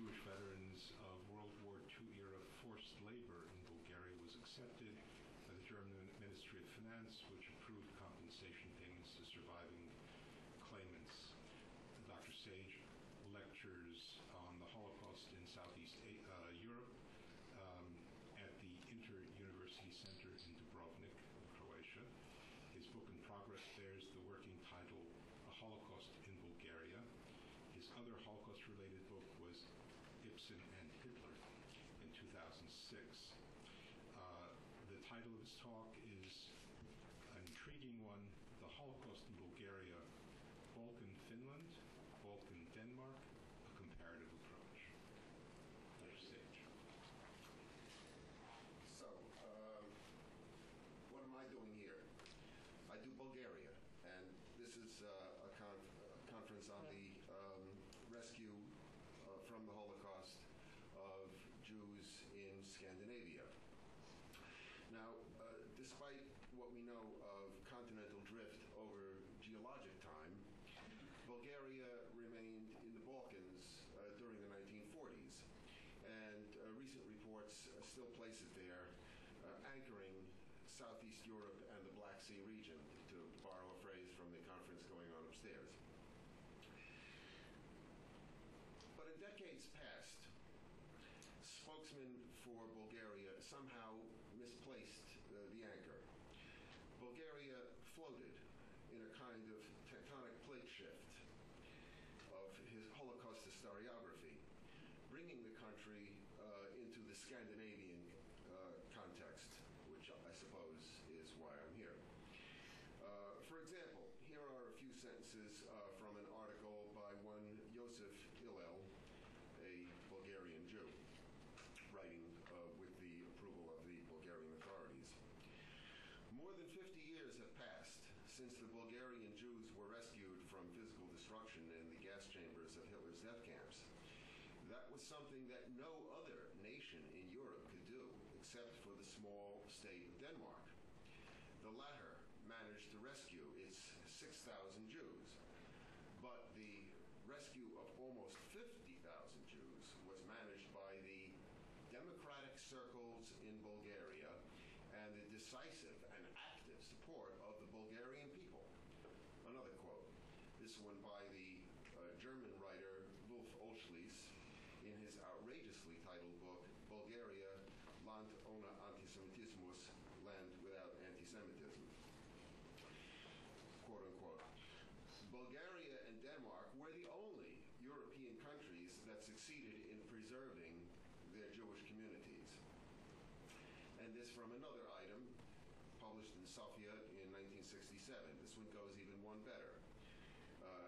Jewish veterans of World War II era forced labor in Bulgaria was accepted by the German Ministry of Finance, which approved compensation payments to surviving claimants. Dr. Sage lectures on the Holocaust in Southeast Europe at the Inter-University Center in Dubrovnik, Croatia. His book in progress bears the working title, A Holocaust in Bulgaria. His other Holocaust-related book was Ibsen and Hitler in 2006. The title of his talk is an intriguing one, The Holocaust in Bulgaria, Balkan Finland, Balkan Denmark, a comparative approach. Dr. Sage. So, what am I doing here? I do Bulgaria, and this is a conference on the rescue from the Holocaust of Jews in Scandinavia. Now, despite what we know of continental drift over geologic time, Bulgaria remained in the Balkans during the 1940s, and recent reports still place it there, anchoring Southeast Europe and the Black Sea region, to borrow a phrase from the conference going on upstairs. But in decades past, spokesmen for Bulgaria somehow misplaced the anchor. Bulgaria floated in a kind of tectonic plate shift of his Holocaust historiography, bringing the country into the Scandinavian context, which I suppose is why I'm here. For example, here are a few sentences from an article by one Josef Hillel, a Bulgarian Jew, writing with the approval of the Bulgarian authorities. More than 50 years have passed since the Bulgarian Jews were rescued from physical destruction in the gas chambers of Hitler's death camps. That was something that no other nation in Europe could do, except for the small state of Denmark. The latter managed to rescue its 6,000 Jews, but the rescue of almost 50,000 Jews was managed by the democratic circles in Bulgaria and the decisive and active support of the Bulgarian people. Another quote, this one by the German writer Wolf Olschlies in his outrageously titled book, Bulgaria, Land ohne Antisemitismus, Land Without Anti-Semitism. Quote unquote. Bulgaria and Denmark were the only European countries that succeeded in preserving their Jewish communities. And this from another item published in Sofia in 1967. This one goes even one better.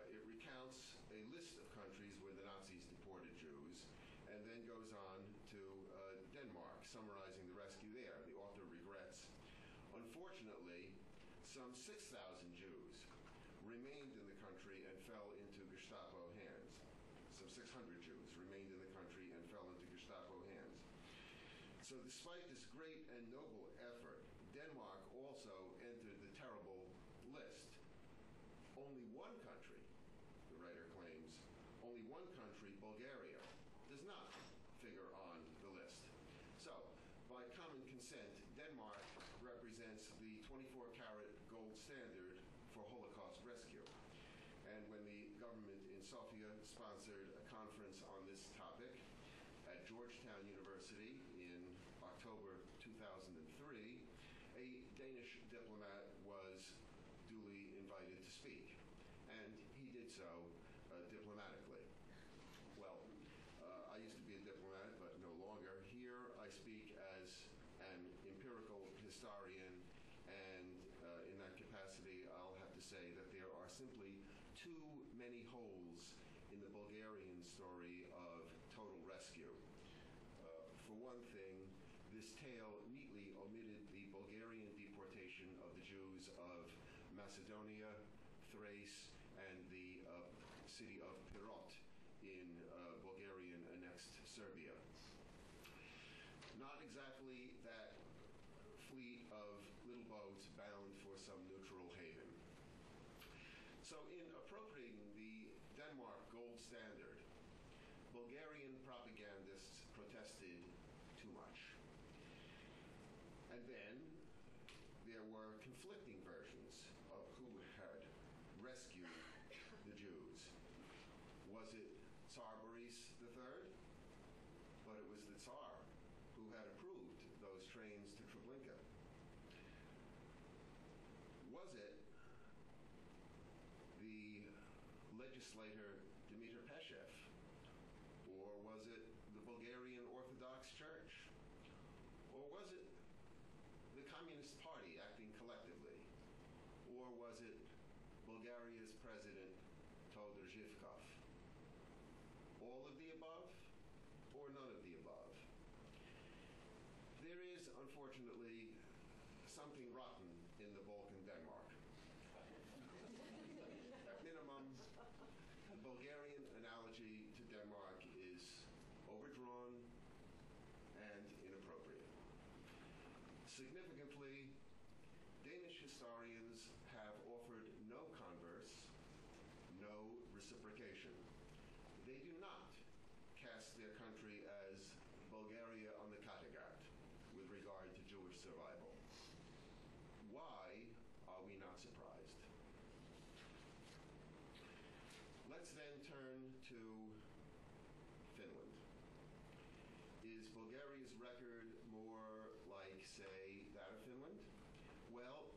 It recounts a list of countries where the Nazis deported Jews, and then goes on to Denmark, summarizing the rescue there. The author regrets, unfortunately, some 6,000 Jews remained in the country and fell into Gestapo hands. Some 600 Jews remained in the country and fell into Gestapo hands. So despite this great and noble effort, Denmark also entered the terrible list. Only one country, the writer claims, only one country, Bulgaria, does not figure on the list. So, by common consent, Denmark represents the 24-karat gold standard for Holocaust rescue. And when the government in Sofia sponsored a conference on this topic at Georgetown University in October 2003, a Danish diplomat was duly invited to speak, and he did so diplomatically. Well, I used to be a diplomat, but no longer. Here I speak as an empirical historian, and in that capacity I'll have to say that there are simply too many holes in the Bulgarian story of total rescue. For one thing, this tale neatly omitted the Bulgarian deportation of the Jews of Macedonia, Thrace, and the city of Pirot in Bulgarian annexed Serbia. Not exactly that fleet of little boats bound for some neutral haven. So in appropriating the Denmark gold standard, Bulgarian propaganda requested too much. And then there were conflicting versions of who had rescued the Jews. Was it Tsar Boris III? But it was the Tsar who had approved those trains to Treblinka. Was it the legislator Dmitry Peshev? Or was it the Bulgarian Orthodox Church? Or was it the Communist Party acting collectively? Or was it Bulgaria's president, Todor Zhivkov? All of the above, or none of the above? There is, unfortunately, something rotten in the Balkan Denmark. At minimum, the Bulgarian analogy to Denmark is overdrawn and inappropriate. Significantly, Danish historians have offered no converse, no reciprocation. They do not cast their country as Bulgaria on the Kattegat with regard to Jewish survival. Why are we not surprised? Let's then turn to Finland. Is Bulgaria's record more like, say, that of Finland? Well,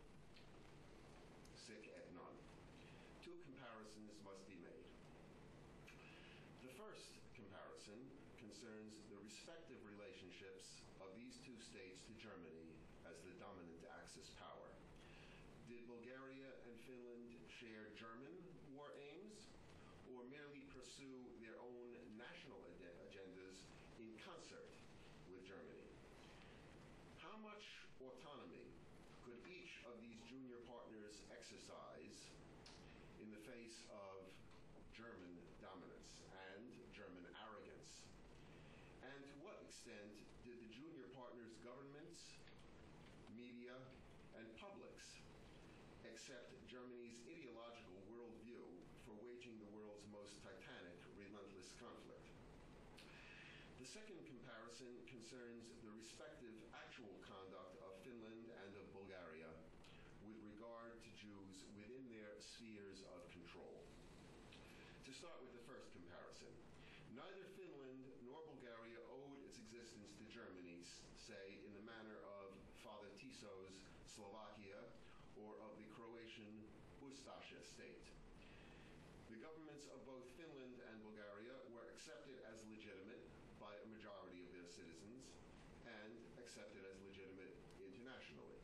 sic et non. Two comparisons must be made. The first comparison concerns the respective relationships of these two states to Germany as the dominant Axis power. Did Bulgaria and Finland share German war aims, or merely pursue their own national agendas in concert with Germany? How much autonomy could each of these junior partners exercise in the face of German dominance and German arrogance? And to what extent did the junior partners' governments, media, and publics accept Germany's ideological worldview for waging the world's most titanic, relentless conflict? The second comparison concerns the respective actual conduct of Finland and of Bulgaria with regard to Jews within their spheres of control. To start with the first comparison, neither Finland nor Bulgaria owed its existence to Germany, say, in the manner of Father Tiso's Slovakia or of the Croatian Ustasha state. The governments of both Finland and Bulgaria were accepted as legitimate by a majority of their citizens and accepted as legitimate internationally.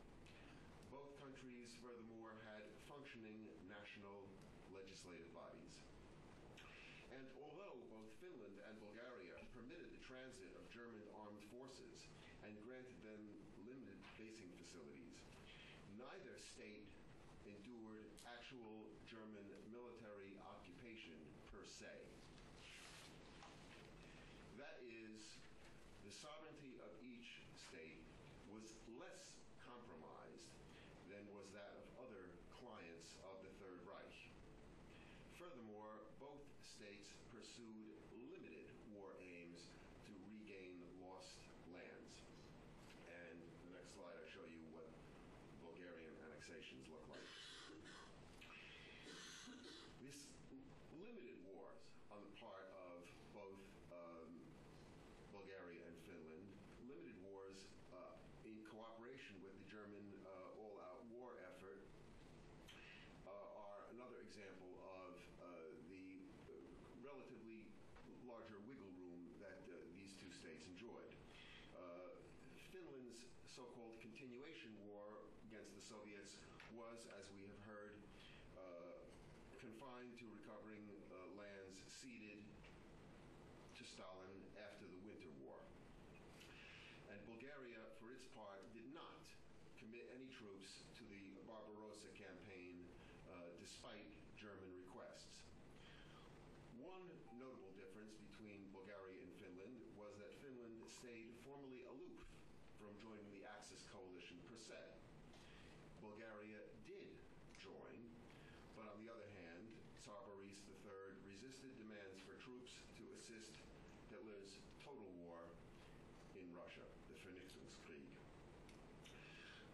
Both countries, furthermore, had functioning national legislative bodies. And although both Finland and Bulgaria permitted the transit of German armed forces and granted them limited basing facilities, neither state endured actual German military occupation per se. That is, the sovereignty of each state was less compromised than was that of other clients of the Third Reich. Furthermore, both states pursued limited war aims to regain lost lands. And the next slide, I show you what Bulgarian annexations look like. This limited wars on the part of both Bulgaria and Finland, limited wars in cooperation with the German all-out war effort, are another example of the relatively larger wiggle room that these two states enjoyed. Finland's so-called continuation war against the Soviets was, as we have heard, confined to recovering lands ceded to Stalin after the Winter War. And Bulgaria, for its part, did not commit any troops to the Barbarossa campaign despite German requests. One notable difference between Bulgaria and Finland was that Finland stayed formally aloof from joining the Axis coalition per se. Bulgaria did join, but on the other hand, Tsar Boris III resisted demands for troops to assist Hitler's total war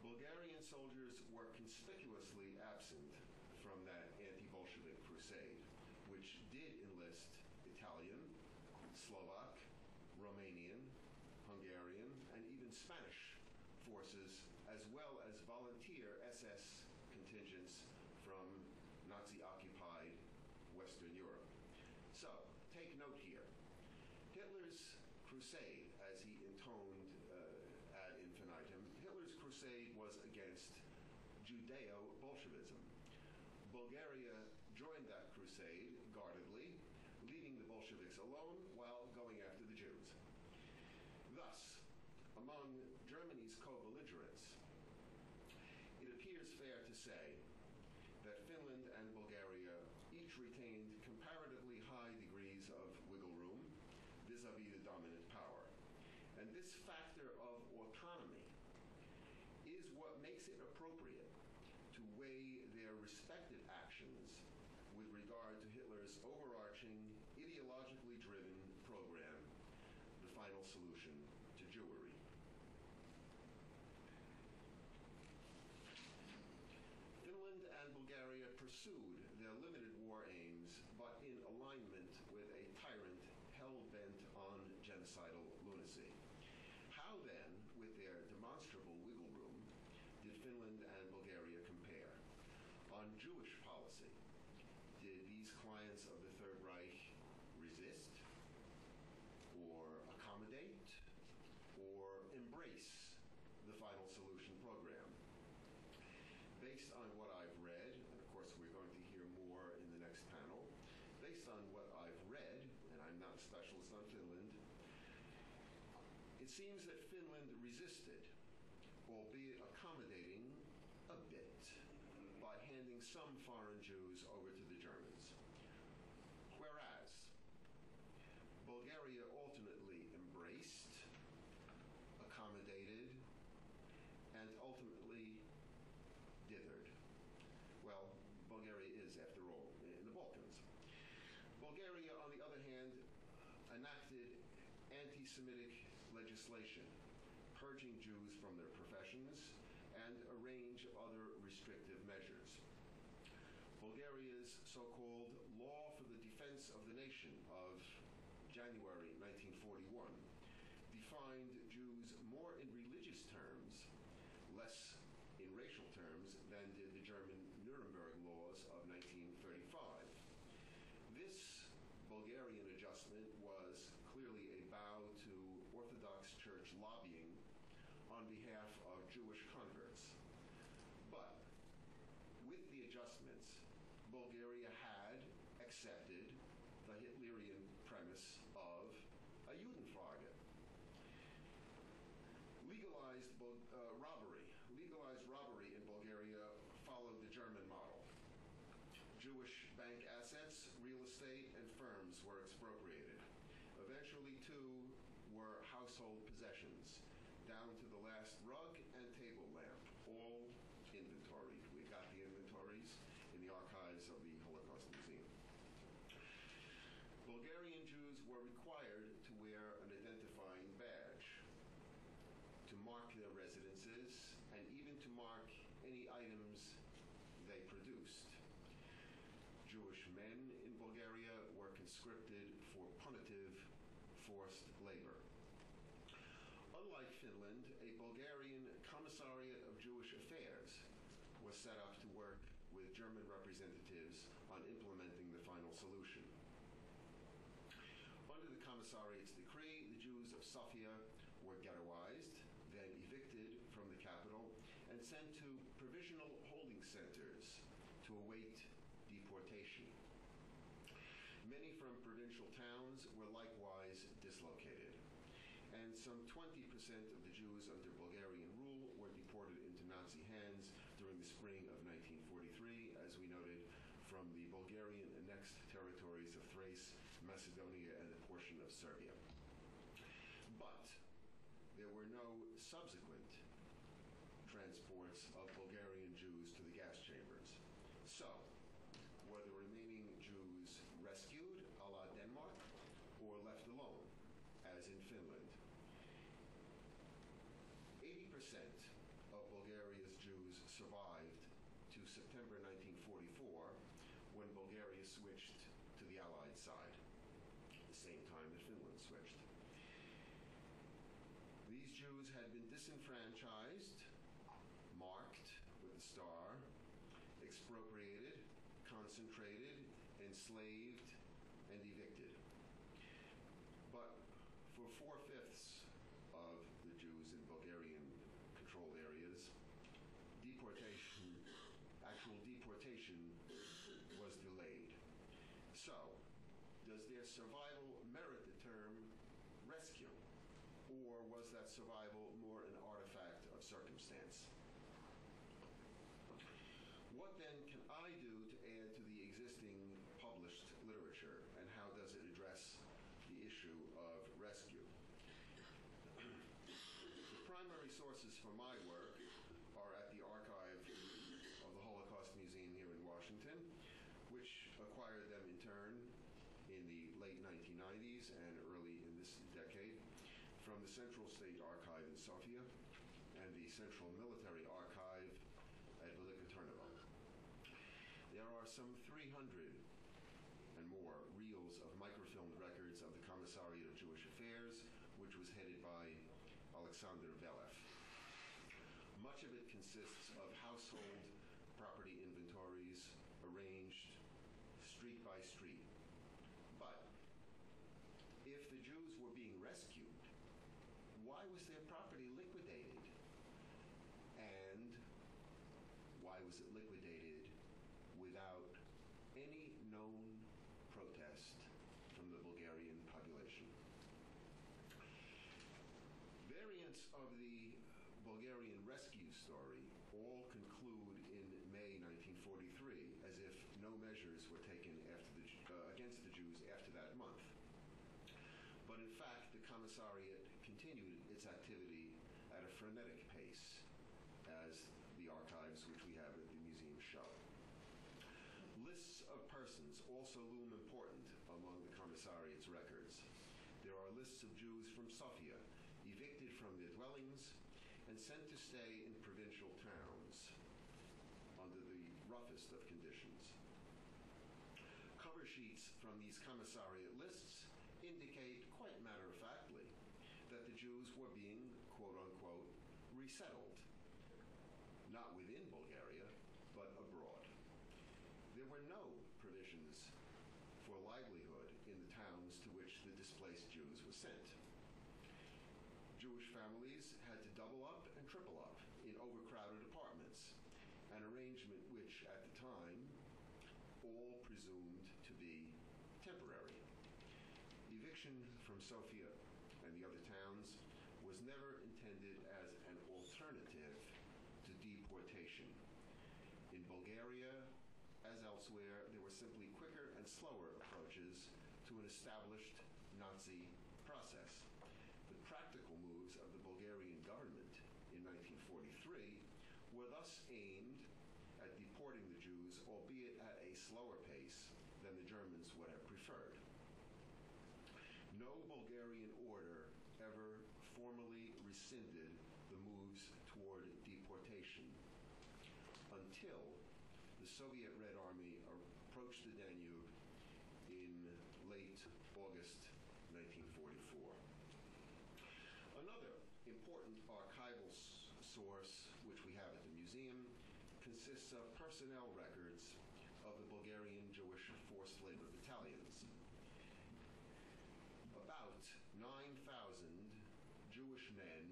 Bulgarian soldiers were conspicuously absent from that anti-Bolshevik crusade, which did enlist Italian, Slovak, Romanian, Hungarian, and even Spanish forces, as well as volunteer SS contingents from Nazi-occupied Western Europe. So, take note here. Hitler's crusade, as he intoned ad infinitum, Hitler's crusade was against Judeo-Bolshevism. Bulgaria joined that crusade guardedly, leaving the Bolsheviks alone while going after the Jews. Thus, among Germany's co-belligerents, it appears fair to say that Finland and Bulgaria each retained comparatively high degrees of wiggle room vis-à-vis the dominant power. And this factor of autonomy is what makes it appropriate to weigh their respective actions with regard to Hitler's overarching, ideologically driven program, the final solution to Jewry. Finland and Bulgaria pursued their limited war aims, but in alignment with a tyrant hell-bent on genocidal lunacy. How then, with their demonstrable wiggle room, did Finland and Bulgaria compare? On Jewish policy, did these clients of the Third Reich resist, or accommodate, or embrace the final solution program? Based on what I've read, and of course we're going to hear more in the next panel, based on what I've read, and I'm not a specialist on Finland, it seems that Finland resisted, albeit accommodating a bit, by handing some foreign Jews over to the Germans. Whereas Bulgaria alternately embraced, accommodated, and ultimately dithered. Well, Bulgaria is, after all, in the Balkans. Bulgaria, on the other hand, enacted anti-Semitic legislation, purging Jews from their professions, and a range of other restrictive measures. Bulgaria's so-called Law for the Defense of the Nation of January 1941 defined Jews more in religious terms, less in racial terms than did the German Nuremberg laws of 1935. This Bulgarian adjustment was clearly a bow to Orthodox Church lobbying on behalf of Jewish converts. But with the adjustments, Bulgaria had accepted the Hitlerian premise of a Judenfrage. Legalized robbery in Bulgaria followed the German model. Jewish bank assets, real estate, and firms were expropriated. Eventually, too, were household possessions, down to the last rug and table lamp, all inventoried. We got the inventories in the archives of the Holocaust Museum. Bulgarian Jews were required to wear an identifying badge to mark their residences and even to mark any items they produced. Jewish men in Bulgaria were conscripted for punitive forced labor. Unlike Finland, a Bulgarian Commissariat of Jewish Affairs was set up to work with German representatives on implementing the final solution. Under the Commissariat's decree, the Jews of Sofia were ghettoized, then evicted from the capital, and sent to provisional holding centers to await deportation. Many from provincial towns were likewise dislocated, and some 20% of the Jews under Bulgarian rule were deported into Nazi hands during the spring of 1943, as we noted, from the Bulgarian annexed territories of Thrace, Macedonia, and a portion of Serbia. But there were no subsequent transports of Bulgarian Jews to the gas chambers. So, were the remaining Jews rescued, a la Denmark, or left alone, as in Finland? 80% of Bulgaria's survived to September 1944, when Bulgaria switched to the Allied side, at the same time that Finland switched. These Jews had been disenfranchised, marked with the star, expropriated, concentrated, enslaved, and evicted. But for 4/5 of the Jews in Bulgarian controlled areas, actual deportation was delayed. So, does their survival merit the term rescue? Or was that survival more an artifact of circumstance? What then can I do to add to the existing published literature, and how does it address the issue of rescue? The primary sources for my work are at the Archive of the Holocaust Museum here in Washington, which acquired them in turn in the late 1990s and early in this decade from the Central State Archive in Sofia and the Central Military Archive at Velika Turnavo. There are some 300 and more reels of microfilmed records of the Commissariat of Jewish Affairs, which was headed by Alexander Velev. Much of it consists of household property inventories arranged street by street. But if the Jews were being rescued, why was their property liquidated? And why was it liquidated without any known protest from the Bulgarian population? Variants of the Bulgarian rescue story all conclude in May 1943, as if no measures were taken against the Jews after that month. But in fact, the Commissariat continued its activity at a frenetic pace, as the archives which we have at the museum show. Lists of persons also loom important among the Commissariat's records. There are lists of Jews from Sofia, evicted from their dwellings and sent to stay in provincial towns under the roughest of conditions. Cover sheets from these Commissariat lists indicate quite matter-of-factly that the Jews were being, quote-unquote, resettled, not within Bulgaria, but abroad. There were no provisions for livelihood in the towns to which the displaced Jews were sent. Jewish families had to double up and triple up in overcrowded apartments, an arrangement which, at the time, all presumed to be temporary. Eviction from Sofia and the other towns was never intended as an alternative to deportation. In Bulgaria, as elsewhere, there were simply quicker and slower approaches to an established Nazi process. The practical moves of the Bulgarian government in 1943 were thus aimed at deporting the Jews, albeit at a slower pace than the Germans would have preferred. No Bulgarian order ever formally rescinded the moves toward deportation until the Soviet Red Army approached the Danube in late August 1944. Another important archival source which we have at the museum consists of personnel records of the Bulgarian Jewish forced labor battalions. About 9,000 Jewish men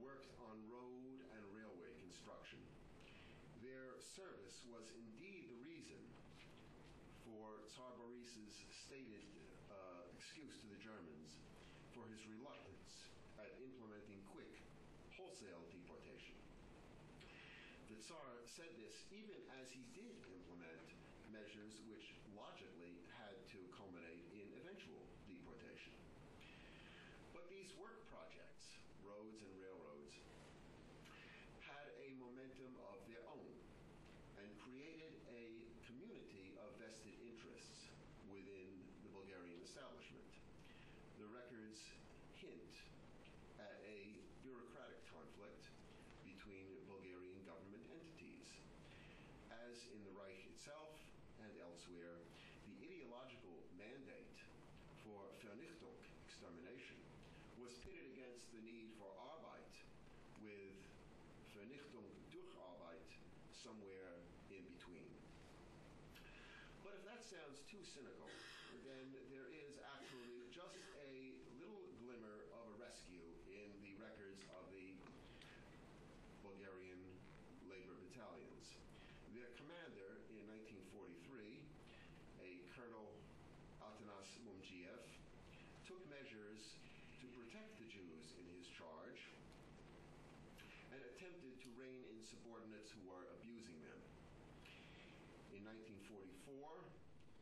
worked on road and railway construction. Their service was indeed the reason for Tsar Boris's stated excuse to the Germans for his reluctance at implementing quick, wholesale deportation. The Tsar said this even as he did implement measures which logically had to culminate in eventual deportation. But these work projects, roads and railroads, had a momentum of their own and created a community of vested interests within the Bulgarian establishment. The records hint at a bureaucratic conflict between Bulgarian government entities. As in the Reich itself and elsewhere, the ideological mandate for Vernichtung, extermination, was pitted against the need for Arbeit, with Vernichtung durch Arbeit somewhere in between. But if that sounds too cynical, then there is actually just a little glimmer of a rescue in the records of the Bulgarian labor battalions. Their commander in 1943, a Colonel Atanas Mumjiev, took measures to protect the Jews in his charge and attempted to rein in subordinates who were abusing them. In 1944,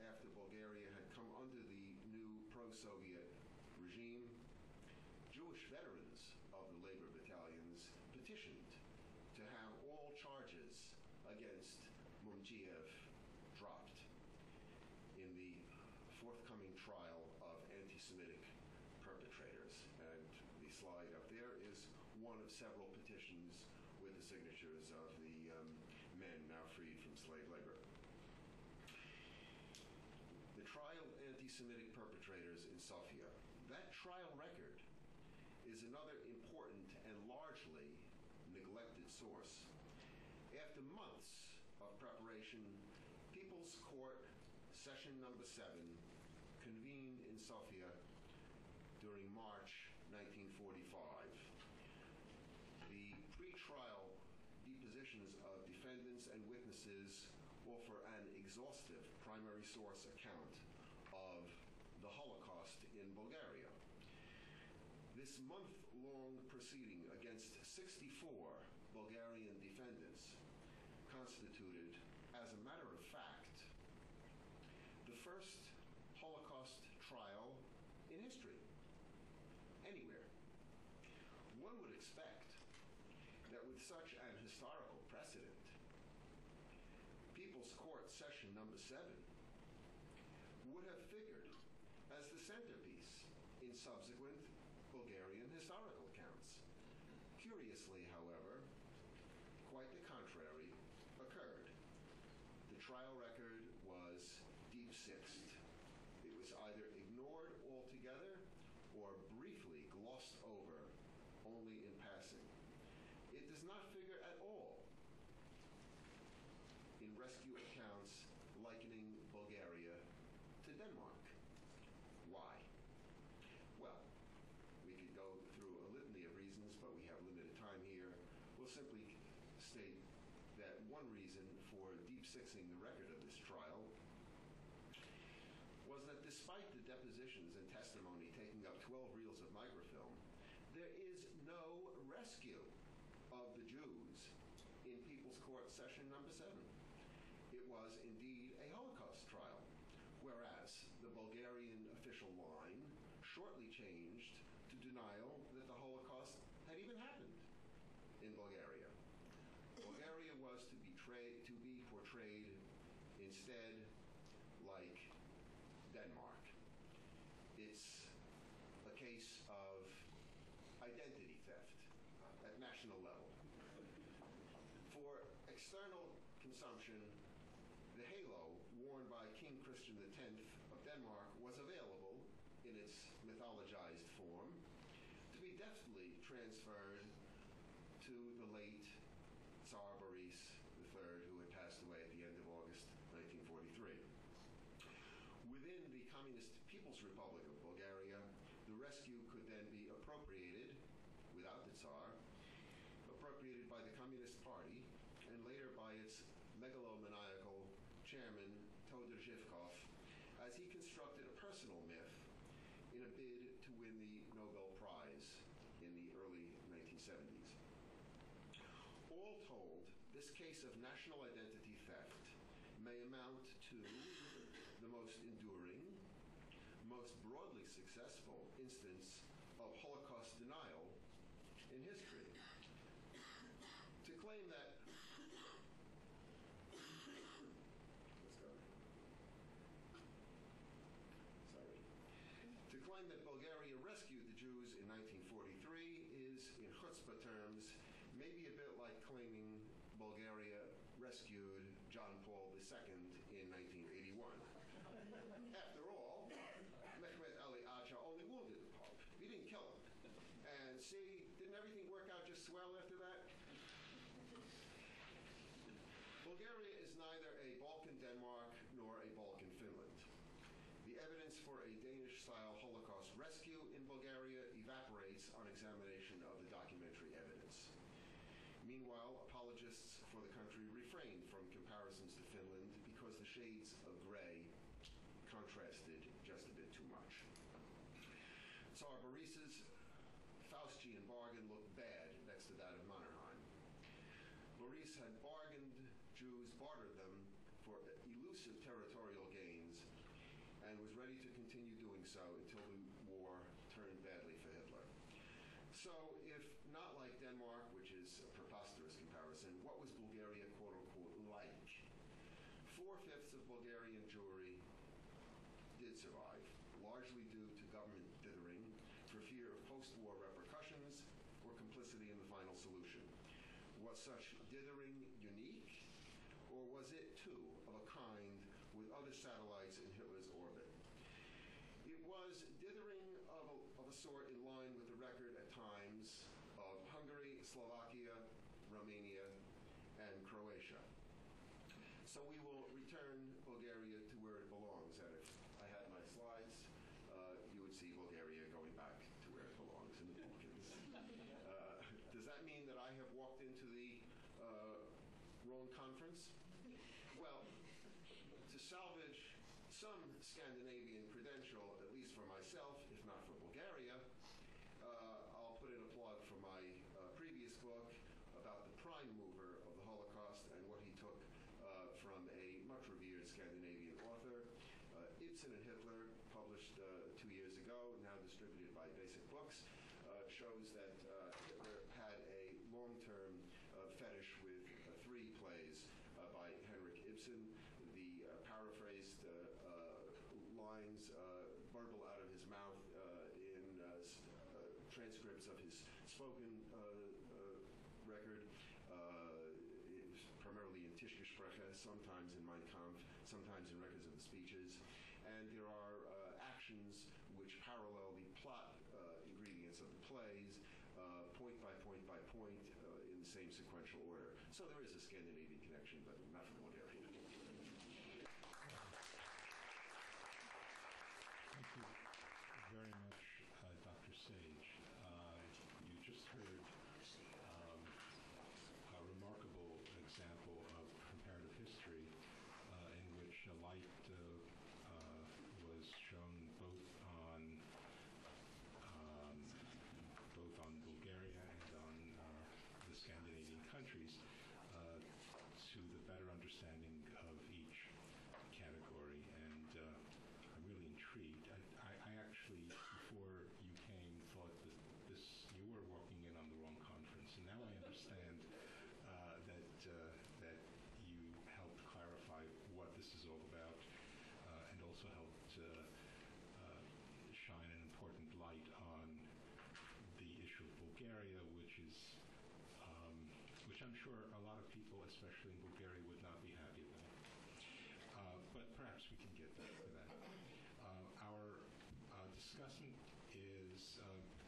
after Bulgaria had come under the new pro-Soviet regime, Jewish veterans of the labor battalions petitioned to have all charges against Mumjiev dropped in the forthcoming trial of anti-Semitic perpetrators. And the slide up there is one of several petitions with the signatures of the men now freed from slave labor. The trial of anti-Semitic perpetrators in Sofia. That trial record is another important and largely neglected source. After months of preparation, People's Court Session number 7 convened in Sofia during March 1945. The pre-trial depositions of defendants and witnesses offer an exhaustive primary source account of the Holocaust in Bulgaria. This month-long proceeding against 64 Bulgarian defendants constituted, as a matter of fact, the first Holocaust trial in history, anywhere. One would expect that with such an historical precedent, People's Court Session number 7 would have figured as the centerpiece in subsequent Bulgarian historical accounts. Curiously, however, quite the contrary occurred. The trial record was deep-sixed. It was either ignored altogether or briefly glossed over only in passing. It does not figure at all in rescue accounts likening Bulgaria to Denmark. Why? Well, we could go through a litany of reasons, but we have limited time here. We'll simply state that one reason for deep-sixing the record of this trial was that despite the depositions and testimony taking up 12 reels of microfilm, there is no rescue of the Jews in People's Court Session number 7. It was indeed a Holocaust trial, whereas the Bulgarian official line shortly changed to denial that the Holocaust had even happened in Bulgaria. Bulgaria was to be portrayed instead like Denmark. It's a case of identity theft at national level. For external consumption, the halo worn by King Christian X of Denmark was available in its mythologized form to be deftly transferred to the late Tsar Boris III, who had passed away at the end of August 1943. Within the Communist People's Republic of Bulgaria, the rescue could then be appropriated, without the Tsar, appropriated by the Communist Party, and later by its megalomaniacal chairman, Todor Zhivkov, as he constructed a personal myth in a bid to win the Nobel Prize in the early 1970s. All told, this case of national identity theft may amount to the most enduring, most broadly successful instance of Holocaust denial in history. To claim that Bulgaria rescued the Jews in 1943 is, in chutzpah terms, maybe a bit like claiming Bulgaria rescued John Paul II in 1981. After all, Mehmet Ali Acha only wounded the Pope. He didn't kill him. And see, didn't everything work out just swell after that? Bulgaria is neither a Balkan Denmark nor a Balkan Finland. The evidence for a Danish-style Holocaust rescue in Bulgaria evaporates on examination of the documentary evidence. Meanwhile, apologists for the country refrain from comparisons to Finland because the shades of gray contrasted just a bit too much. Tsar Boris's Faustian bargain looked bad next to that of Mannerheim. Boris had bartered them for elusive territorial gains and was ready to continue doing so until the war turned badly for Hitler. So, if not like Denmark, which is a preposterous comparison, what was Bulgaria, quote-unquote, like? 4/5 of Bulgarian Jewry did survive, largely due to government dithering for fear of post-war repercussions or complicity in the final solution. Was such dithering unique, or was it, too, of a kind with other satellites in Hitler's orbit? It was dithering of a sort in line with the record at times of Hungary, Slovakia, Romania, and Croatia. So we will return Bulgaria to where it belongs. And if I had my slides, you would see Bulgaria going back to where it belongs in the Balkans. Does that mean that I have walked into the wrong conference? Well, to salvage some Scandinavian credential, at least for myself, if not for Bulgaria, I'll put in a plug for my previous book about the prime mover of the Holocaust and what he took from a much revered Scandinavian author. Ibsen and Hitler, published 2 years ago, now distributed by Basic Books, shows that Hitler had a long-term fetish with 3 plays by Henrik Ibsen. The paraphrased lines burble out of his mouth in transcripts of his spoken record, primarily in Tischgespräche, sometimes in Mein Kampf, sometimes in records of the speeches. And there are actions which parallel the plot ingredients of the plays, point by point by point, in the same sequential order. So there is a Scandinavian connection, but not from Bulgaria. Thank you very much, Dr. Sage. You just heard a remarkable example of comparative history in which a light was shown both on Bulgaria and on the Scandinavian countries to the better understanding of each category. And I'm really intrigued. I actually, before you came, thought that you were walking in on the wrong conference, and now I understand that you helped clarify what this is all about, and also helped shine an important light on the issue of Bulgaria, which I'm sure a lot of people, especially in Bulgaria, would not be happy about. But perhaps we can get back to that. Our discussant is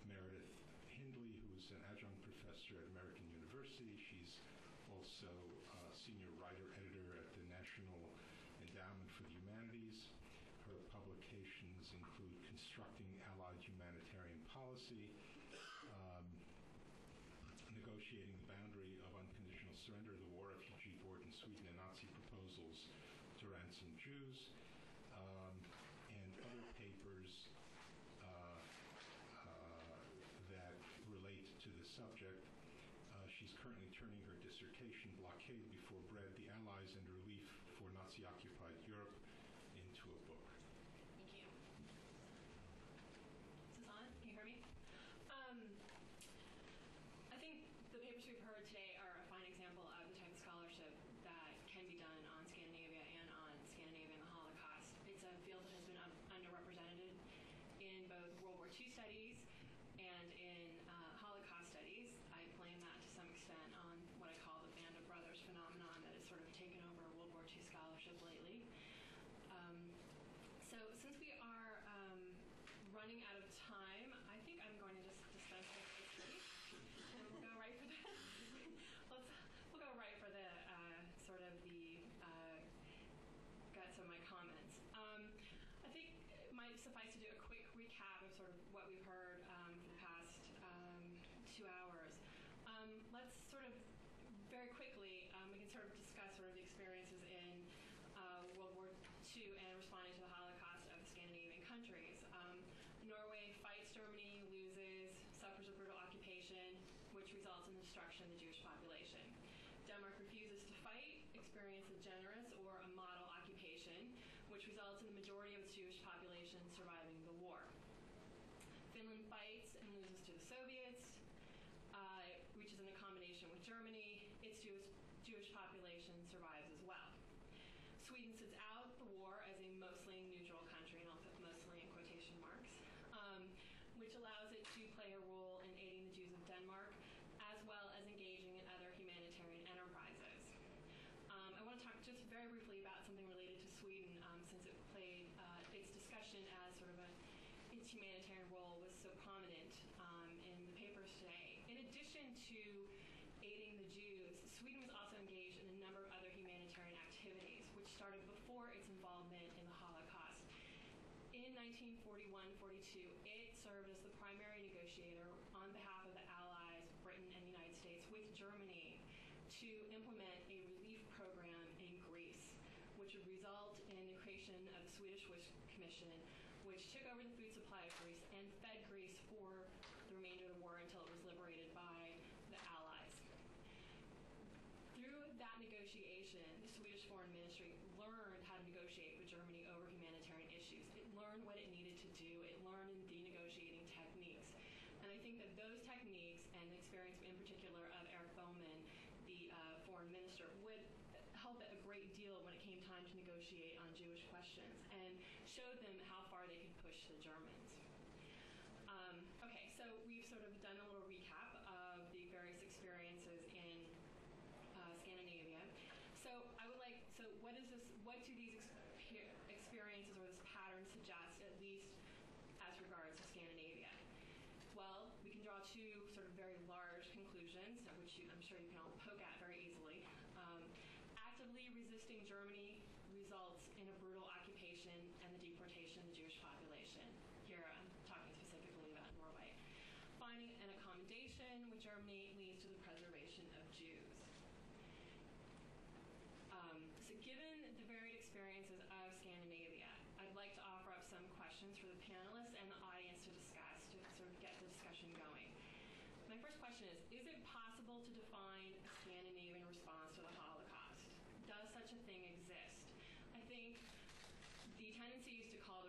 Meredith Hindley, who's an adjunct professor at American University. She's also senior writer-editor at the National Endowment for the Humanities. Her publications include Constructing Allied Humanitarian Policy, Negotiating the Boundary of Unconditional Surrender, the War Refugee Board in Sweden, and Nazi Proposals to Ransom Jews, and other papers that relate to the subject. She's currently turning her dissertation, Blockade Before Bread, the Allies and Relief for Nazi-Occupied Europe, into a book. Thank you. Is this on? Can you hear me? I think the papers we've heard today are a fine example of the type of scholarship that can be done on Scandinavia and on Scandinavia and the Holocaust. It's a field that has been underrepresented in both World War II studies and in Holocaust studies. I blame that to some extent on what I call sort of taken over World War II scholarship lately. So since we are running out of time, I think I'm going to just dispense with history, and we'll go right for the we'll go right for the sort of the guts of my comments. I think it might suffice to do a quick recap of sort of what we've heard for the past 2 hours. Let's sort of very quickly, we can sort of discuss sort of the experiences in World War II and responding to the Holocaust of the Scandinavian countries. Norway fights Germany, loses, suffers a brutal occupation, which results in the destruction of the Jewish population. Denmark refuses to fight, experiences a generous or a model occupation, which results in the majority of its Jewish population surviving the war. Finland fights and loses to the Soviets, reaches an accommodation with Germany. Its Jewish population survives as well. Sweden sits out the war as a mostly neutral country, and I'll put mostly in quotation marks, which allows it to play a role in aiding the Jews of Denmark, as well as engaging in other humanitarian enterprises. I want to talk just very briefly about something related to Sweden, since it played its discussion as sort of its humanitarian role was so prominent in the papers today. In addition to aiding the Jews, Sweden was also engaged in a number of other humanitarian activities, which started before its involvement in the Holocaust. In 1941-42, it served as the primary negotiator on behalf of the Allies, Britain and the United States, with Germany to implement a relief program in Greece, which would result in the creation of the Swedish Wish Commission, which took over the food supply of Greece and fed Greece for the remainder of the war until it was liberated by the Allies. Through that negotiation, the Swedish Foreign Ministry learned how to negotiate with Germany over humanitarian issues. It learned what it needed to do. It learned the negotiating techniques. And I think that those techniques and the experience in particular of Eric Bowman, the foreign minister, would help it a great deal when it came time to negotiate on Jewish questions, and showed them how far they could push the Germans. Okay, so we've sort of done a little recap of the various experiences in Scandinavia. So I would like, so what is this, what do these experiences or this pattern suggest, at least as regards to Scandinavia? Well, we can draw two sort of very large conclusions, which I'm sure you can all poke at very easily. Actively resisting Germany results in a brutal occupation and the deportation of the Jewish population. Here I'm talking specifically about Norway. Finding an accommodation with Germany leads to the preservation of Jews. So given the varied experiences of Scandinavia, I'd like to offer up some questions for the panelists and the audience to discuss, to sort of get the discussion going. My first question is it possible to define a Scandinavian response to the Holocaust? Does such a thing exist? I think the tendency is to call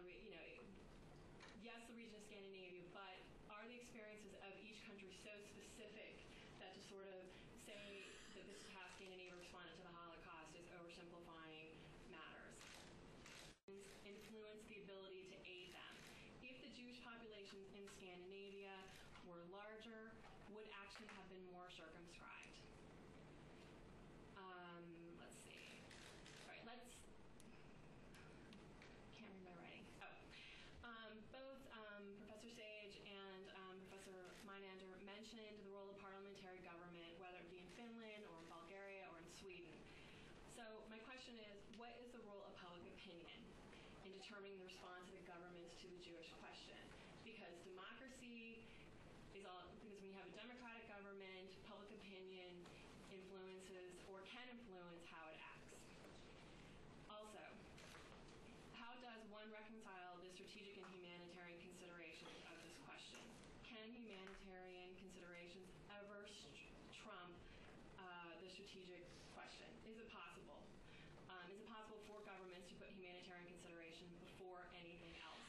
yes, the region of Scandinavia, but are the experiences of each country so specific that to sort of say that this is how Scandinavia responded to the Holocaust is oversimplifying matters? Influence the ability to aid them. If the Jewish populations in Scandinavia were larger, would action have been more circumscribed? Let's see. All right, can't read my writing. Both Professor Sage and Professor Meinander mentioned the role of parliamentary government, whether it be in Finland or in Bulgaria or in Sweden. So my question is, what is the role of public opinion in determining the response of the governments to the Jewish question? Because democracy is because when you have a democratic government, public opinion influences or can influence how it acts. Also, how does one reconcile the strategic and humanitarian considerations of this question? Can humanitarian considerations ever trump the strategic question? Is it possible? Is it possible for governments to put humanitarian consideration before anything else?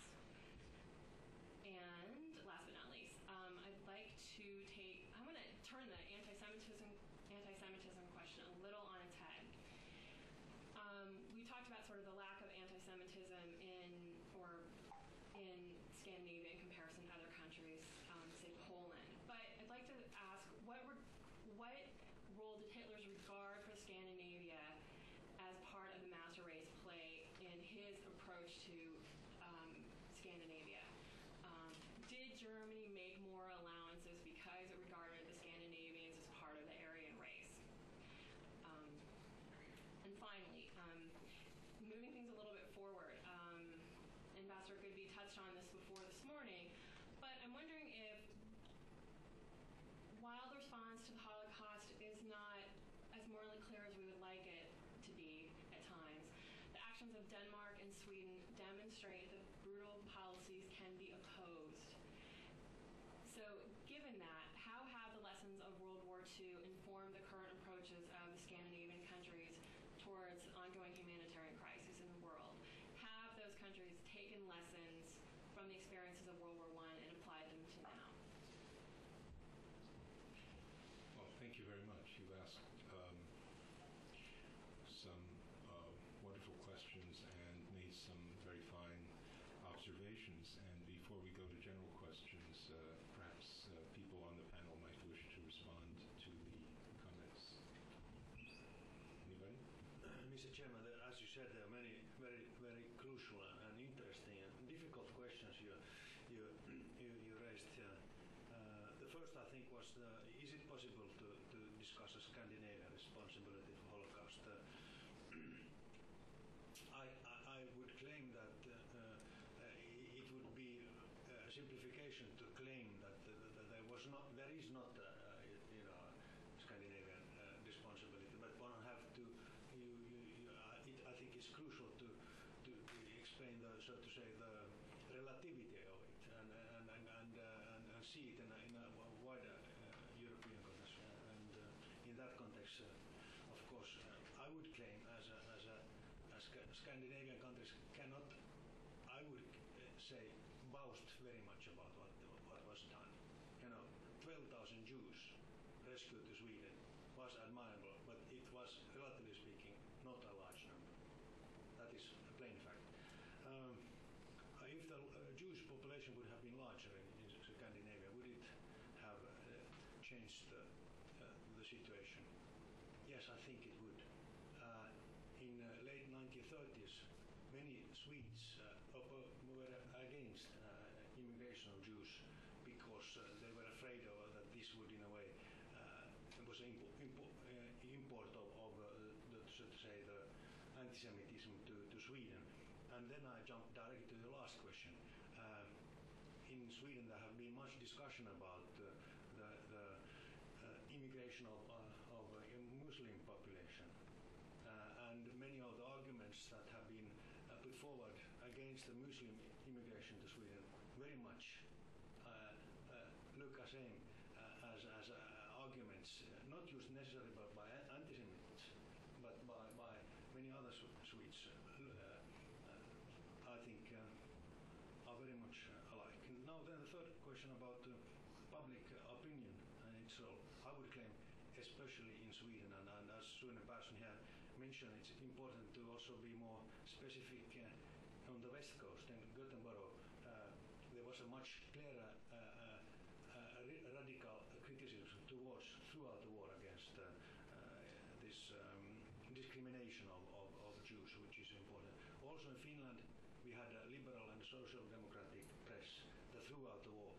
And last but not least, I'd like to I'm going to turn the anti-Semitism question a little on its head. We talked about sort of the lack of anti-Semitism in Scandinavia in comparison to other countries, say Poland. But I'd like to ask, what role did Hitler's regard for Scandinavia part of the master race play in his approach to Scandinavia? Did Germany make more allowances because it regarded the Scandinavians as part of the Aryan race? And finally, moving things a little bit forward, Ambassador Goodby touched on this before this morning, but I'm wondering if, while the response to the Holocaust is not as morally clear as we would like it to be at times, the actions of Denmark and Sweden demonstrate that brutal policies can be opposed. So given that, how have the lessons of World War II informed the current approaches of the Scandinavian countries towards ongoing humanitarian crises in the world? Have those countries taken lessons from the experiences of World War I and applied them to now? Well, thank you very much. You asked some wonderful questions and made some very fine observations. And before we go to general questions, perhaps people on the panel might wish to respond to the comments. Anybody? Mr. Chairman, as you said, there are many very crucial and interesting and difficult questions you raised here. The first, I think, was is it possible to discuss a Scandinavian responsibility for Holocaust? I would claim that it would be a simplification to claim that there is not Scandinavian responsibility, but one have to. I think it's crucial to explain the, so to say, the relativity of it and see it in a wider European context. And in that context, of course, I would claim as Scandinavian countries cannot, I would say, boast very much about what was done. 12,000 Jews rescued to Sweden was admirable, but it was, relatively speaking, not a large number. That is a plain fact. If the Jewish population would have been larger in Scandinavia, would it have changed the situation? Yes, I think it would. In late 1930s, many Swedes were against immigration of Jews because they were afraid that this would, in a way, was import of the, so to say, the anti-Semitism to Sweden. And then I jump directly to the last question. In Sweden, there have been much discussion about the immigration of Muslim population, and many of the arguments that have been put forward against the Muslim immigration to Sweden very much look the same as arguments, not used necessarily by anti-Semites, but by many other Swedes, I think are very much alike. Now then the third question about public opinion and its role. I would claim, especially in Sweden, and as Sune Persson here mentioned, it's important to also be more specific on the west coast. In Gothenburg, there was a much clearer radical criticism throughout the war against this discrimination of Jews, which is important. Also in Finland, we had a liberal and social democratic press that throughout the war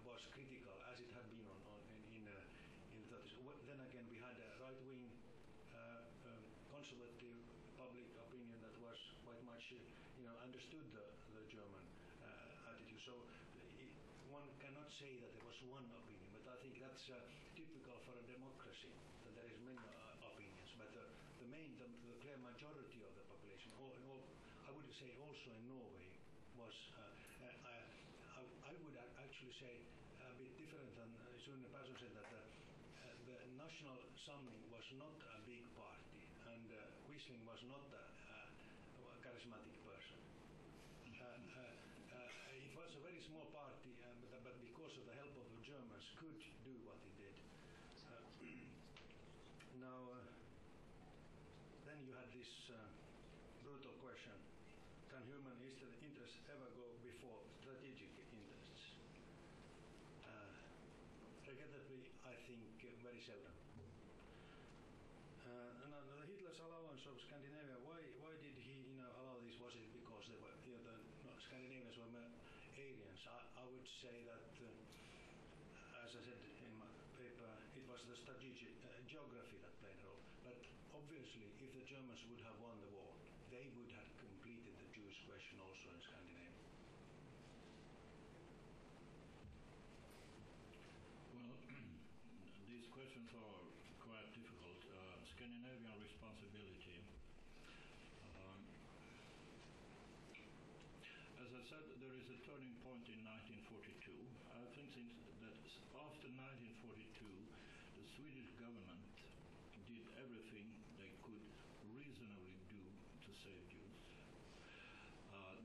was critical, as it had been in the 30s. Then again, we had a right-wing conservative public opinion that was quite much, understood the German attitude. So one cannot say that there was one opinion, but I think that's typical for a democracy, that there is many opinions. But the clear majority of the population, I would say also in Norway, was, I would actually say a bit different than Sune Persson said, that the National Samling was not a big party, and Quisling was not a charismatic person. It was a very small party, but because of the help of the Germans, could do what it did. Now, then you had this brutal question: can human interests ever go before strategic interests? Regrettably, I think very seldom. And Hitler's allowance of Scandinavia, why Finnish, was it because they were, the Scandinavians were aliens? I would say that, as I said in my paper, it was the strategic geography that played a role. But obviously, if the Germans would have won the war, they would have completed the Jewish question also in Scandinavia. Well, these questions are quite difficult. Scandinavian responsibility. As I said, there is a turning point in 1942. I think that after 1942, the Swedish government did everything they could reasonably do to save Jews.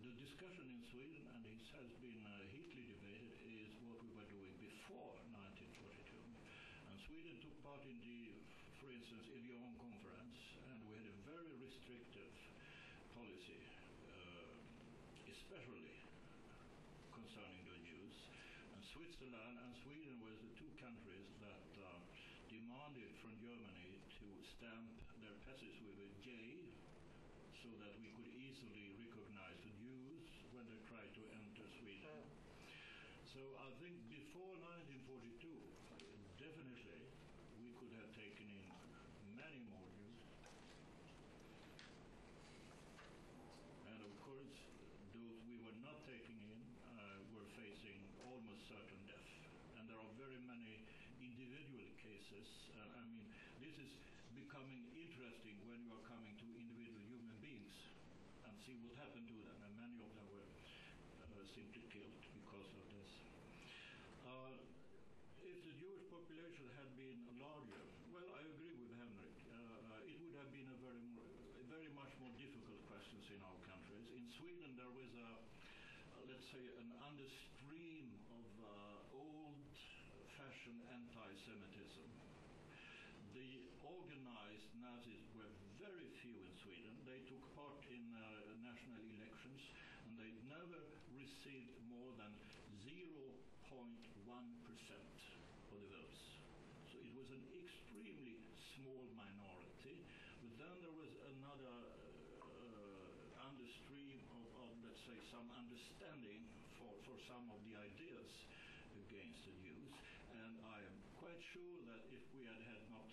The discussion in Sweden, and it has been heatedly debated, is what we were doing before 1942. And Sweden took part in the, for instance, in the Lyon conference, and we had a very restrictive policy, especially concerning the Jews. And Switzerland and Sweden were the two countries that demanded from Germany to stamp their passes with a J, so that we could easily recognize the Jews when they tried to enter Sweden. So I think before 1942, definitely we could have taken in many more Jews. And of course, those we were not taking in were facing almost certain death. And there are very many individual cases. I mean, this is becoming interesting when you are coming to individual human beings and see what happened to them. And many of them were simply killed because of this. If the Jewish population had been larger, well, I agree with Henrik. It would have been a very much more difficult questions in our countries. In Sweden, there was let's say, an understream of old-fashioned anti-Semitism. The organized Nazis were very few in Sweden. They took part in national elections, and they never received more than 0.1% of the votes. So it was an extremely small minority. But then there was another understream of, let's say, some understanding for some of the ideas against the Jews. And I am quite sure that if we had had not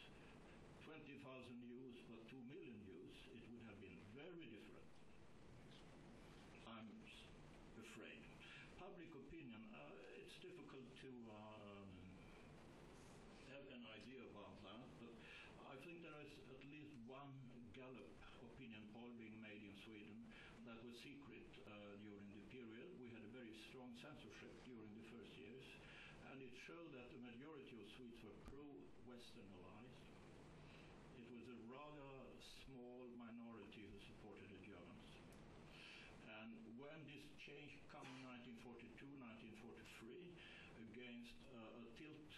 20,000 Jews but 2 million Jews, it would have been very different. I'm afraid. Public opinion, it's difficult to have an idea about that, but I think there is at least one Gallup opinion poll being made in Sweden that was secret during the period. We had a very strong censorship during the first years, and it showed that the majority of Swedes were pro-Western allies. It was a rather small minority who supported the Germans. And when this change came in 1942, 1943, against a tilt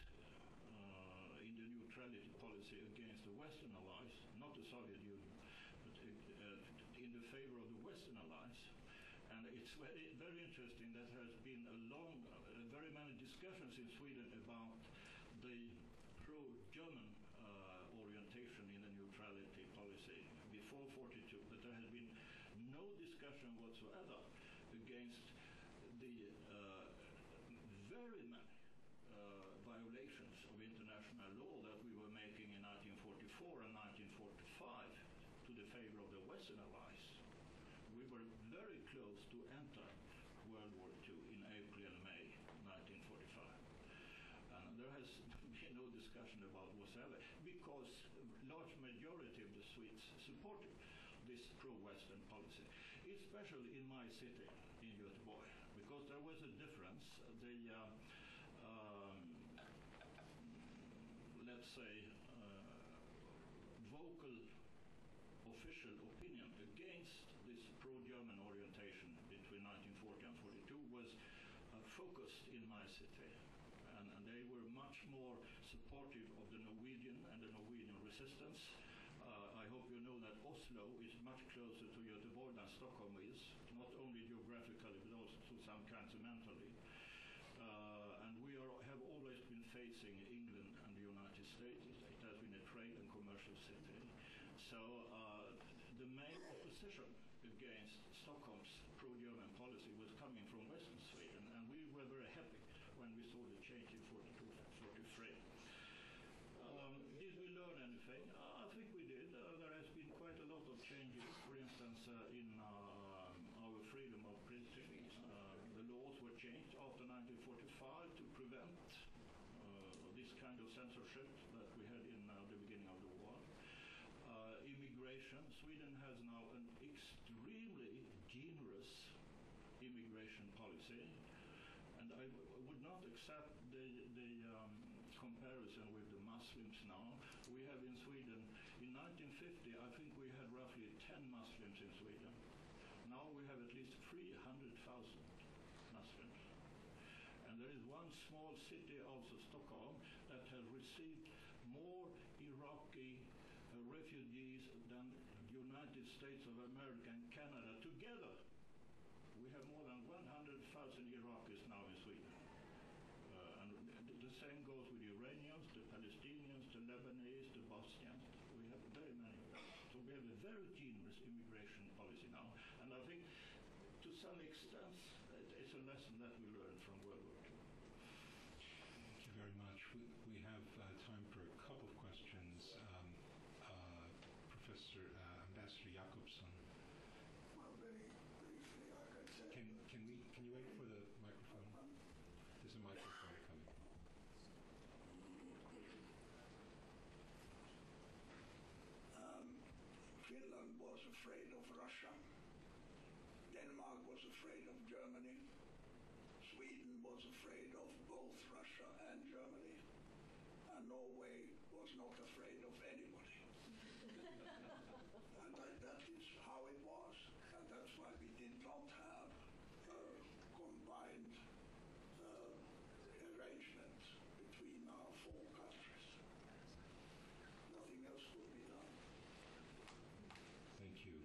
in the neutrality policy against the Western allies, not the Soviet Union, but in the favor of the Western allies. And it's very, very interesting that there has been very many discussions in Sweden about the pro-German orientation in the neutrality policy before 42, but there has been no discussion whatsoever against the very many violations of international law that we were making in 1944 and 1945 to the favor of the Western allies. We were very close to enter World War II in April and May 1945. And there has been no discussion about whatsoever, because a large majority of the Swedes supported this pro-Western policy, especially in my city, in Göteborg, because there was a difference. The let's say, vocal official opinion against this pro-German orientation between 1940 and 42 was focused in my city. And they were much more supportive of the Norwegian and the Norwegian resistance. I hope you know that Oslo is much closer to Göteborg than Stockholm is, not only geographically but also some kinds of mentally. And we have always been facing England and the United States. It has been a trade and commercial city. So the main opposition against Stockholm's pro-German policy was coming from Western Sweden, and we were very happy when we saw the change in 42-43. Did we learn anything? I think we did. There has been quite a lot of changes. For instance, in our freedom of printing, the laws were changed after 1945 to prevent this kind of censorship that we had in the beginning of the war. Immigration. Sweden has now an extremely generous immigration policy, and I would not accept the comparison with the Muslims now. We have in Sweden, in 1950, I think we had roughly 10 Muslims in Sweden. Now we have at least 300,000 Muslims. And there is one small city, also Stockholm, that has received more Iraqi refugees than United States of America and Canada together. We have more than 100,000 Iraqis now in Sweden. And the same goes with the Iranians, the Palestinians, the Lebanese, the Bosnians. We have very many of them. So we have a very generous immigration policy now. And I think to some extent it's a lesson that we learned from World War II. Thank you very much. We have time for a couple of questions. Professor Ambassador Jakobsson. Well, very briefly, I can say. Can you wait for the microphone? There's a microphone coming. Finland was afraid of Russia. Denmark was afraid of Germany. Sweden was afraid of both Russia and Germany. And Norway was not afraid of anybody. And that is how it was. And that's why we did not have a combined arrangement between our four countries. Nothing else could be done. Thank you.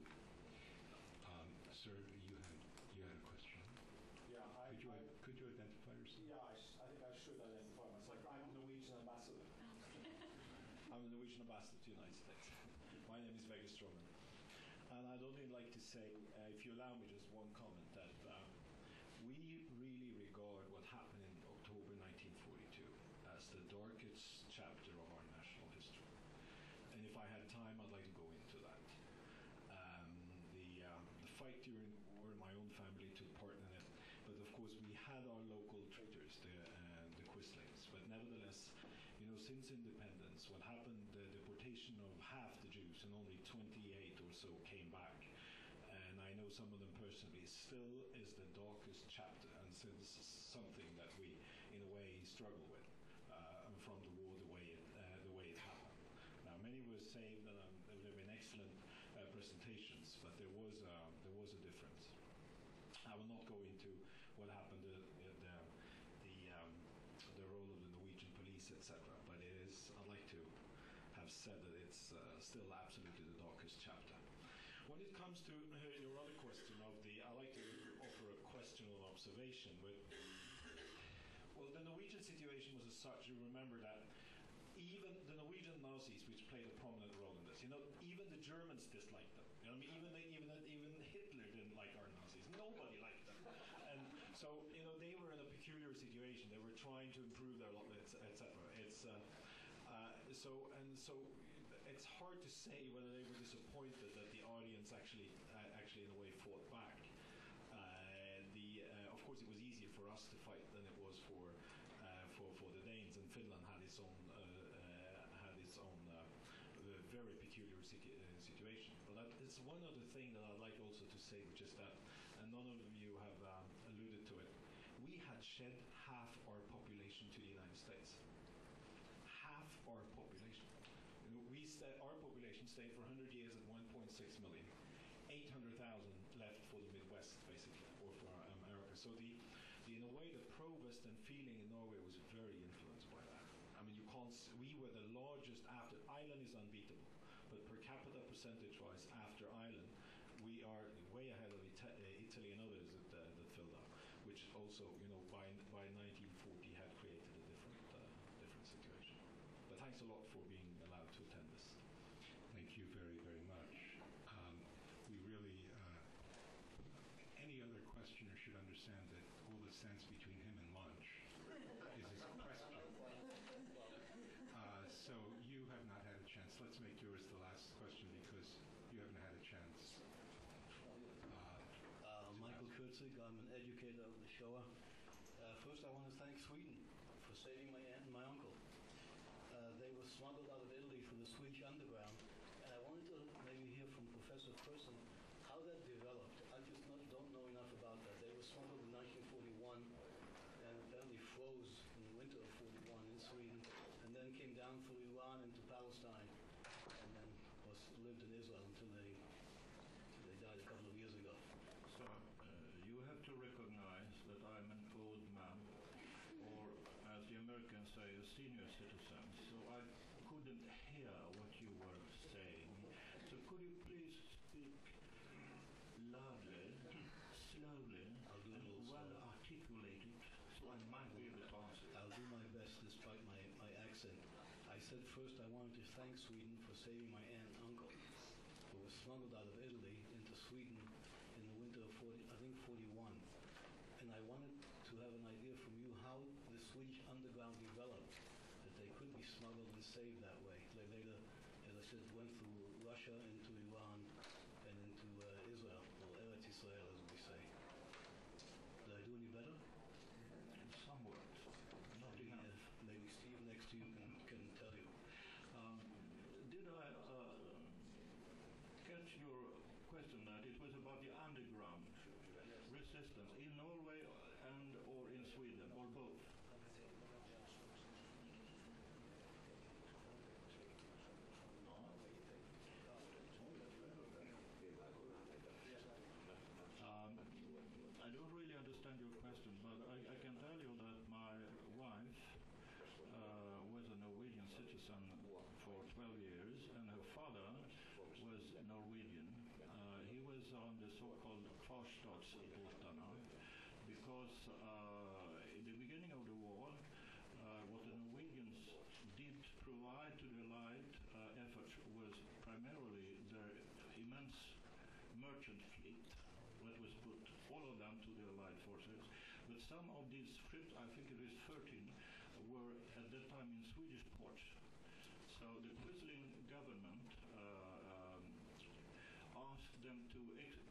Sir, you had a question. Yeah, Could you identify yourself? Yeah, I think I should identify myself. I'm a Norwegian ambassador. I'm a Norwegian ambassador to the United States. My name is Vegard Stroman. And I'd only like to say, if you allow me just one comment, that we really regard what happened in October 1942 as the darkest chapter of our national history. And if I had time, I'd like to go into that. The fight during the war, my own family took part in it, but of course we had our local traitors, the Quislings. But nevertheless, since independence, what happened, the deportation of half the Jews and only 28 or so came back. And I know some of them personally, still is the darkest chapter, and since something that we, in a way, struggle with from the war, the way it happened. Now, many were saved, and there have been excellent presentations, but there was a difference. I will not go into what happened, the role of the Norwegian police, etc. But I'd like to have said that it's still absolutely the darkest chapter. When it comes to your other question I'd like to offer a question of observation. Well, the Norwegian situation was as such. You remember that even the Norwegian Nazis, which played a prominent role in this, even the Germans disliked them. Even Hitler didn't like our Nazis. Nobody liked them, and so they were in a peculiar situation. They were trying to improve their lives, etc. So it's hard to say whether they were disappointed that the audience actually in a way fought back. Of course, it was easier for us to fight than it was for the Danes, and Finland had its own very peculiar situation. But it's one other thing that I'd like also to say, which is that, and none of you have alluded to it, we had shed half our population to the United States. Half our population. Our population stayed for 100 years at 1.6 million. 800,000 left for the Midwest, basically, or for America. So in a way, the pro-Western feeling in Norway was very influenced by that. I mean, we were the largest after Ireland is unbeatable, but per capita percentage-wise, after Ireland, we are way ahead of Italy and others that filled up, which also, by 1940 had created a different situation. But thanks a lot for being allowed to attend this. Thank you very, very much. We really questioner should understand that all that stands between him and lunch is his question. So you have not had a chance. Let's make yours the last question because you haven't had a chance. Michael Kurtzig, I'm an educator of the Shoah. First, I want to thank Sweden for saving my aunt and my uncle. They were smuggled out of Italy for the Swedish underground, and I wanted to maybe hear from Professor Persson how that developed. I just don't know enough about that. They were smuggled in 1941 and apparently froze in the winter of 41 in Sweden, and then came down through Iran into Palestine, and then lived in Israel until they died a couple of years ago. So you have to recognize that I'm an old man, or as the Americans say, a senior citizen. So I couldn't hear what you were saying. So could you please speak loudly, slowly, and well articulated, so I might be able to answer? I'll do my best despite my accent. I said first I wanted to thank Sweden for saving my aunt and uncle, who were smuggled out of Italy into Sweden in the winter of 41. And I wanted to have an idea from you how the Swedish underground developed, that they could be smuggled and saved that way. They later, as I said, went through Russia, into Iran, and into Israel, or Eretz Israel, as we say. Did I do any better? Somewhat. Not enough. Maybe Steve next to you can tell you. Did I catch your question that it was about the underground resistance in Norway and or in Sweden, or both? I don't really understand your question, but I can tell you that my wife was a Norwegian citizen for 12 years, and her father was Norwegian. He was on the so-called Kvarstadsbåtarna, because in the beginning of the war, what the Norwegians did provide to the Allied effort was primarily their immense merchant fleet that was put, all of them, to the Allied forces. But some of these ships, I think it is 13, were at that time in Swedish ports. So the Quisling government asked them to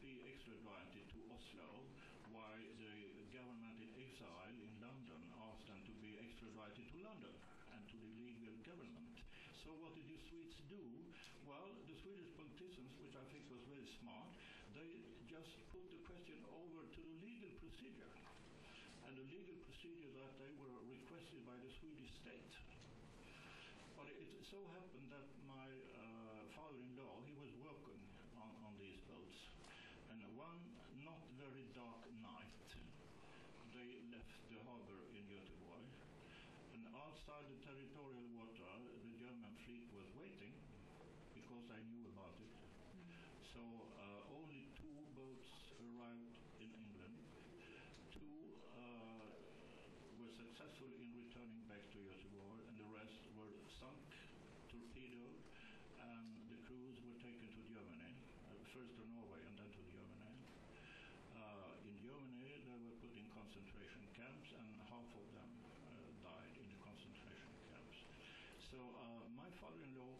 be extradited to Oslo, while the government in exile in London asked them to be extradited to London and to the legal government. So what did the Swedes do? Well, the Swedish politicians, which I think was very smart, they just put the question over to the legal procedure. And the legal procedure that they were requested by the Swedish state. But it so happened that my father-in-law, he was working on these boats. And one not very dark night, they left the harbor in Göteborg. And outside the territorial water, the German fleet was waiting, because they knew about it. So only 2 boats arrived in England. 2 were successful in returning back to Göteborg, and the rest were sunk, torpedoed, and the crews were taken to Germany, first to Norway and then to Germany. In Germany, they were put in concentration camps, and half of them died in the concentration camps. So my father-in-law,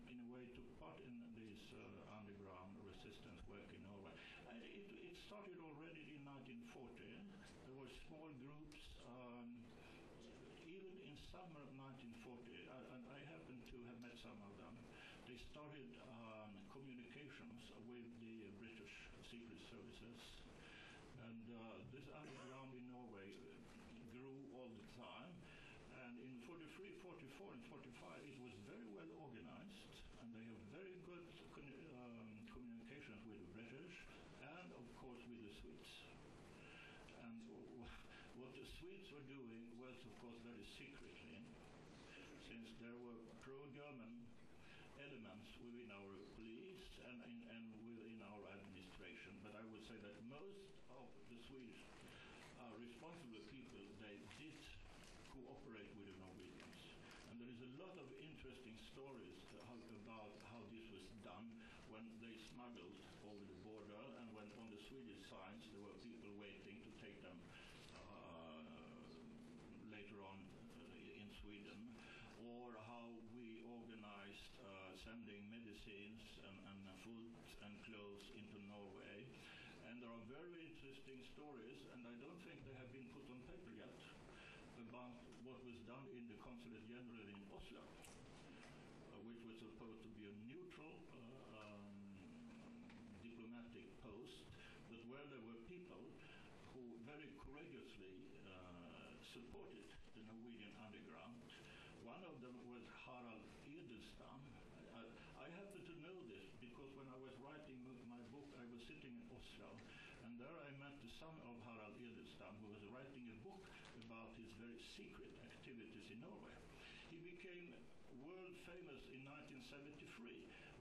in a way, took part in this underground resistance work in Norway. And it started already in 1940. There were small groups, even in summer of 1940, and I happened to have met some of them. They started communications with the British secret services, and this underground in Norway grew all the time. And in 43, 44, and 45, it was very well organized, and they have very good communications with the British, and of course with the Swedes. And what the Swedes were doing was, of course, very secretly, since there were pro-German elements within our police and within our administration. But I would say that most of the Swedish responsible people, they did cooperate with the Norwegians. And there is a lot of interesting stories about how this was done when they smuggled over the border, and when on the Swedish sides there were Sweden, or how we organized sending medicines and food and clothes into Norway. And there are very interesting stories, and I don't think they have been put on paper yet, about what was done in the Consulate General in Oslo, which was supposed to be a neutral diplomatic post, but where there were people who very courageously supported the Norwegian underground. One of them was Harald Edelstam. I happen to know this because when I was writing my book, I was sitting in Oslo, and there I met the son of Harald Edelstam, who was writing a book about his very secret activities in Norway. He became world famous in 1973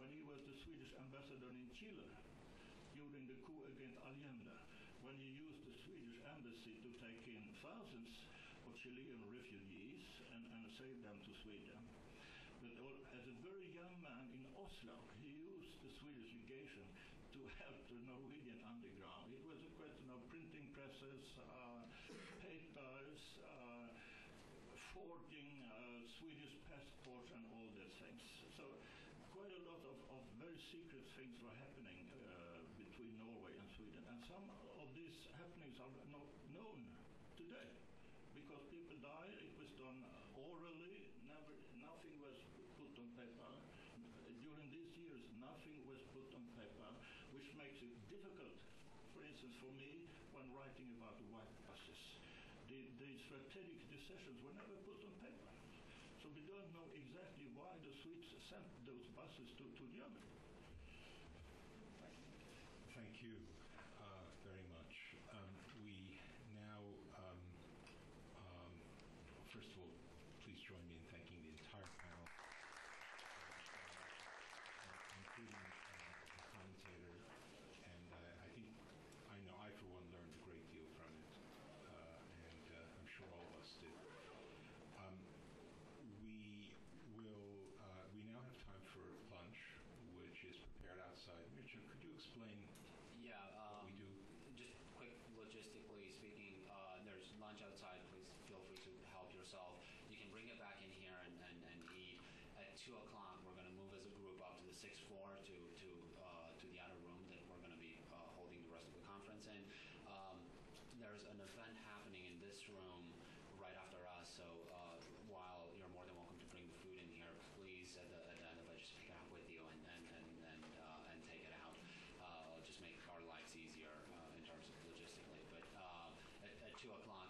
when he was the Swedish ambassador in Chile during the coup against Allende, when he used the Swedish embassy to take in thousands of Chilean refugees and save them to Sweden. But as a very young man in Oslo, he used the Swedish legation to help the Norwegian underground. It was a question of printing presses, papers, forging Swedish passports and all these things. So quite a lot of very secret things were happening between Norway and Sweden. And some of these happenings are not known today because people died. It was done orally. Nothing was put on paper. During these years, nothing was put on paper, which makes it difficult, for instance, for me, when writing about the white buses. The strategic decisions were never put on paper. So we don't know exactly why the Swedes sent those buses to Germany. Thank you very much. We now, first of all, please join me in thanking the entire panel, including the commentator. And I know I, for one, learned a great deal from it, and I'm sure all of us did. We now have time for lunch, which is prepared outside. Mircea, could you explain what we do? Just quick, logistically speaking, there's lunch outside. Please feel free to help yourself. You can bring it back in here and eat. At 2 o'clock, we're going to move as a group up to the 6th floor to the outer room that we're going to be holding the rest of the conference in. There's an event happening in this room right after us, so while you're more than welcome to bring the food in here, please at the end of it, just pick it up with you and take it out. Just make our lives easier in terms of logistically. But at 2 o'clock,